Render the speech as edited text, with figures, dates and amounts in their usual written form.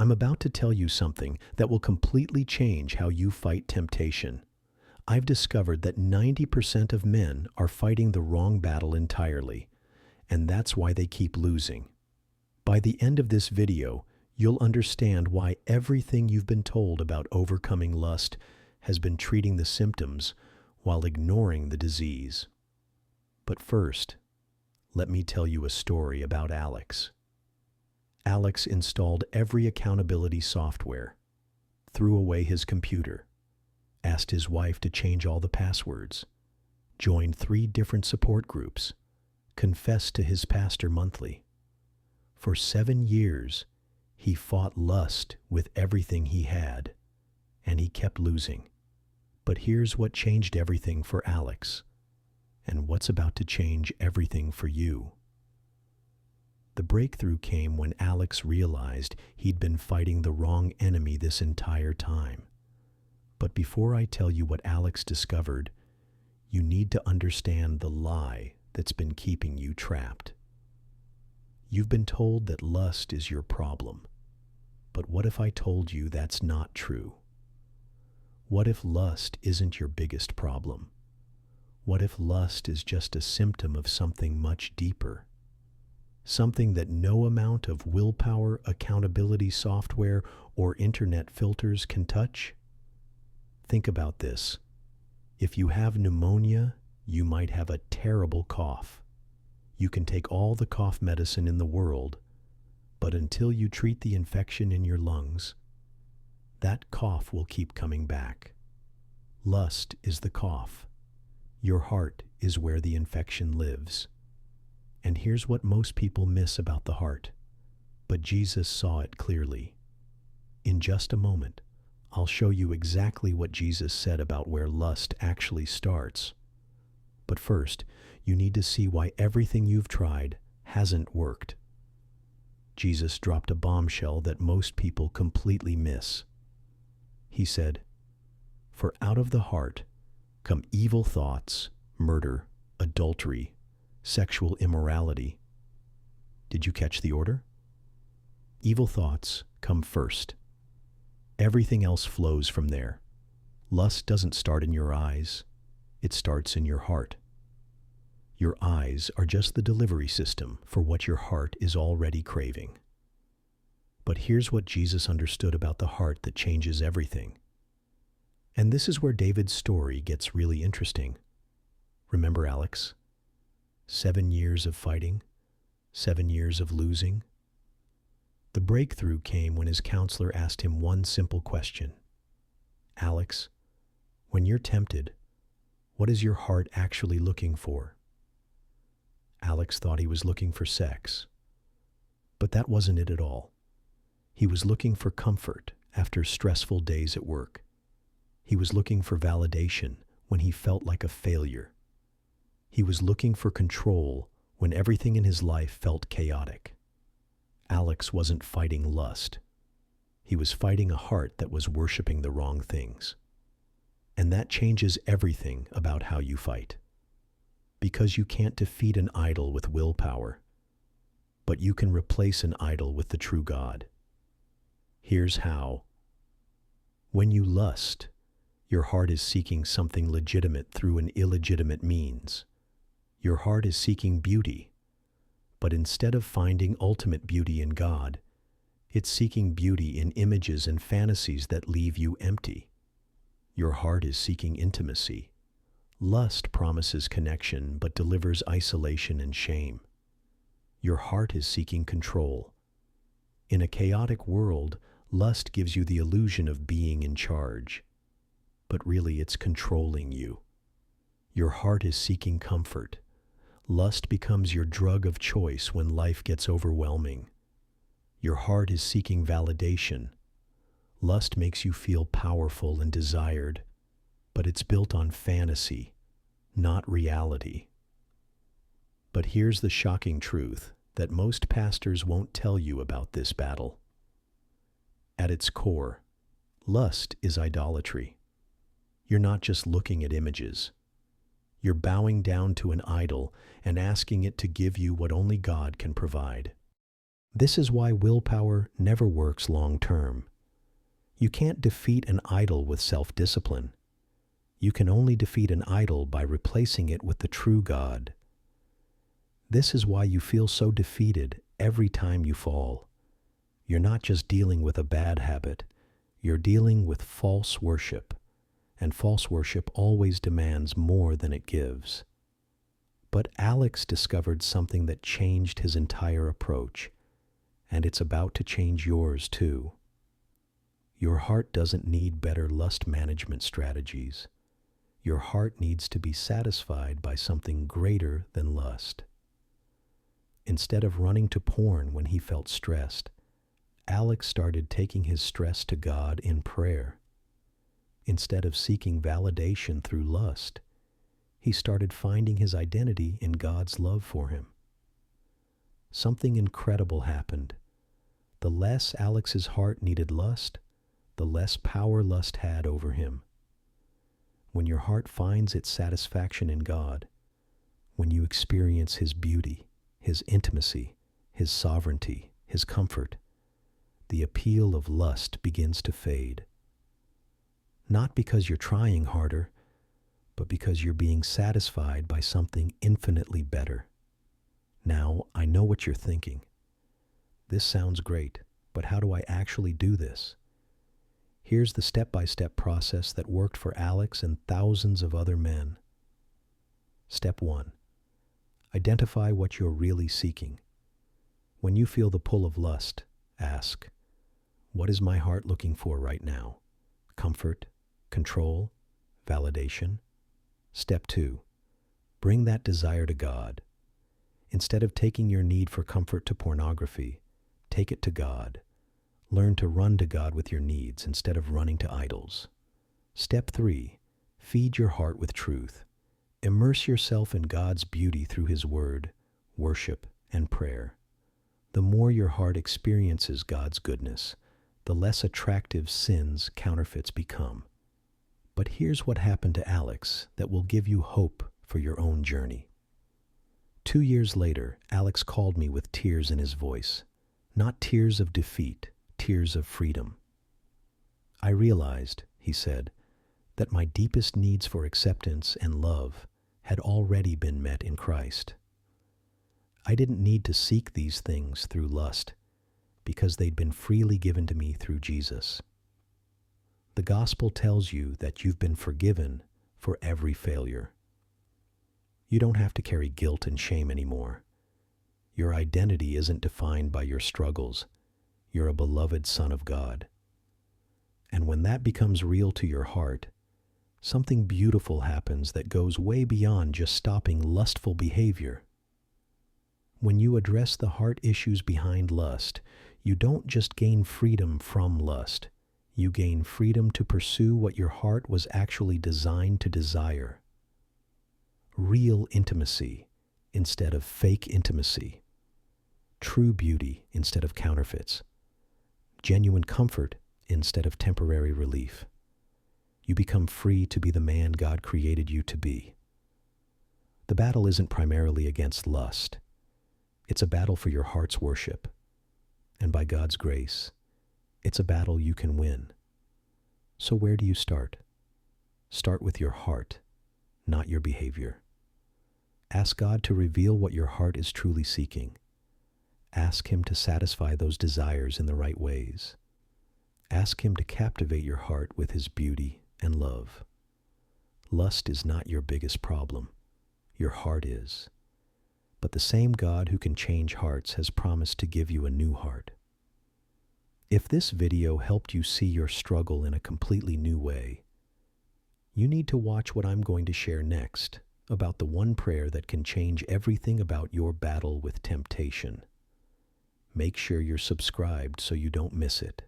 I'm about to tell you something that will completely change how you fight temptation. I've discovered that 90% of men are fighting the wrong battle entirely, and that's why they keep losing. By the end of this video, you'll understand why everything you've been told about overcoming lust has been treating the symptoms while ignoring the disease. But first, let me tell you a story about Alex. Alex installed every accountability software, threw away his computer, asked his wife to change all the passwords, joined 3 different support groups, confessed to his pastor monthly. For 7 years, he fought lust with everything he had, and he kept losing. But here's what changed everything for Alex, and what's about to change everything for you. The breakthrough came when Alex realized he'd been fighting the wrong enemy this entire time. But before I tell you what Alex discovered, you need to understand the lie that's been keeping you trapped. You've been told that lust is your problem. But what if I told you that's not true? What if lust isn't your biggest problem? What if lust is just a symptom of something much deeper? Something that no amount of willpower, accountability software, or internet filters can touch? Think about this. If you have pneumonia, you might have a terrible cough. You can take all the cough medicine in the world, but until you treat the infection in your lungs, that cough will keep coming back. Lust is the cough. Your heart is where the infection lives. And here's what most people miss about the heart, but Jesus saw it clearly. In just a moment, I'll show you exactly what Jesus said about where lust actually starts. But first, you need to see why everything you've tried hasn't worked. Jesus dropped a bombshell that most people completely miss. He said, "For out of the heart come evil thoughts, murder, adultery, sexual immorality." Did you catch the order? Evil thoughts come first. Everything else flows from there. Lust doesn't start in your eyes. It starts in your heart. Your eyes are just the delivery system for what your heart is already craving. But here's what Jesus understood about the heart that changes everything. And this is where David's story gets really interesting. Remember Alex? 7 years of fighting, 7 years of losing. The breakthrough came when his counselor asked him one simple question. Alex, when you're tempted, what is your heart actually looking for? Alex thought he was looking for sex. But that wasn't it at all. He was looking for comfort after stressful days at work. He was looking for validation when he felt like a failure. He was looking for control when everything in his life felt chaotic. Alex wasn't fighting lust. He was fighting a heart that was worshiping the wrong things. And that changes everything about how you fight. Because you can't defeat an idol with willpower, but you can replace an idol with the true God. Here's how. When you lust, your heart is seeking something legitimate through an illegitimate means. Your heart is seeking beauty, but instead of finding ultimate beauty in God, it's seeking beauty in images and fantasies that leave you empty. Your heart is seeking intimacy. Lust promises connection but delivers isolation and shame. Your heart is seeking control. In a chaotic world, lust gives you the illusion of being in charge, but really it's controlling you. Your heart is seeking comfort. Lust becomes your drug of choice when life gets overwhelming. Your heart is seeking validation. Lust makes you feel powerful and desired, but it's built on fantasy, not reality. But here's the shocking truth that most pastors won't tell you about this battle. At its core, lust is idolatry. You're not just looking at images. You're bowing down to an idol and asking it to give you what only God can provide. This is why willpower never works long term. You can't defeat an idol with self-discipline. You can only defeat an idol by replacing it with the true God. This is why you feel so defeated every time you fall. You're not just dealing with a bad habit, you're dealing with false worship, and false worship always demands more than it gives. But Alex discovered something that changed his entire approach, and it's about to change yours too. Your heart doesn't need better lust management strategies. Your heart needs to be satisfied by something greater than lust. Instead of running to porn when he felt stressed, Alex started taking his stress to God in prayer. Instead of seeking validation through lust, he started finding his identity in God's love for him. Something incredible happened. The less Alex's heart needed lust, the less power lust had over him. When your heart finds its satisfaction in God, when you experience His beauty, His intimacy, His sovereignty, His comfort, the appeal of lust begins to fade. Not because you're trying harder, but because you're being satisfied by something infinitely better. Now, I know what you're thinking. This sounds great, but how do I actually do this? Here's the step-by-step process that worked for Alex and thousands of other men. Step 1. Identify what you're really seeking. When you feel the pull of lust, ask, what is my heart looking for right now? Comfort, control, validation? Step 2. Bring that desire to God. Instead of taking your need for comfort to pornography, take it to God. Learn to run to God with your needs instead of running to idols. Step 3. Feed your heart with truth. Immerse yourself in God's beauty through His Word, worship, and prayer. The more your heart experiences God's goodness, the less attractive sin's counterfeits become. But here's what happened to Alex that will give you hope for your own journey. 2 years later, Alex called me with tears in his voice. Not tears of defeat, tears of freedom. I realized, he said, that my deepest needs for acceptance and love had already been met in Christ. I didn't need to seek these things through lust because they'd been freely given to me through Jesus. The gospel tells you that you've been forgiven for every failure. You don't have to carry guilt and shame anymore. Your identity isn't defined by your struggles. You're a beloved son of God. And when that becomes real to your heart, something beautiful happens that goes way beyond just stopping lustful behavior. When you address the heart issues behind lust, you don't just gain freedom from lust. You gain freedom to pursue what your heart was actually designed to desire. Real intimacy instead of fake intimacy. True beauty instead of counterfeits. Genuine comfort instead of temporary relief. You become free to be the man God created you to be. The battle isn't primarily against lust. It's a battle for your heart's worship. And by God's grace, it's a battle you can win. So where do you start? Start with your heart, not your behavior. Ask God to reveal what your heart is truly seeking. Ask Him to satisfy those desires in the right ways. Ask Him to captivate your heart with His beauty and love. Lust is not your biggest problem. Your heart is. But the same God who can change hearts has promised to give you a new heart. If this video helped you see your struggle in a completely new way, you need to watch what I'm going to share next about the one prayer that can change everything about your battle with temptation. Make sure you're subscribed so you don't miss it.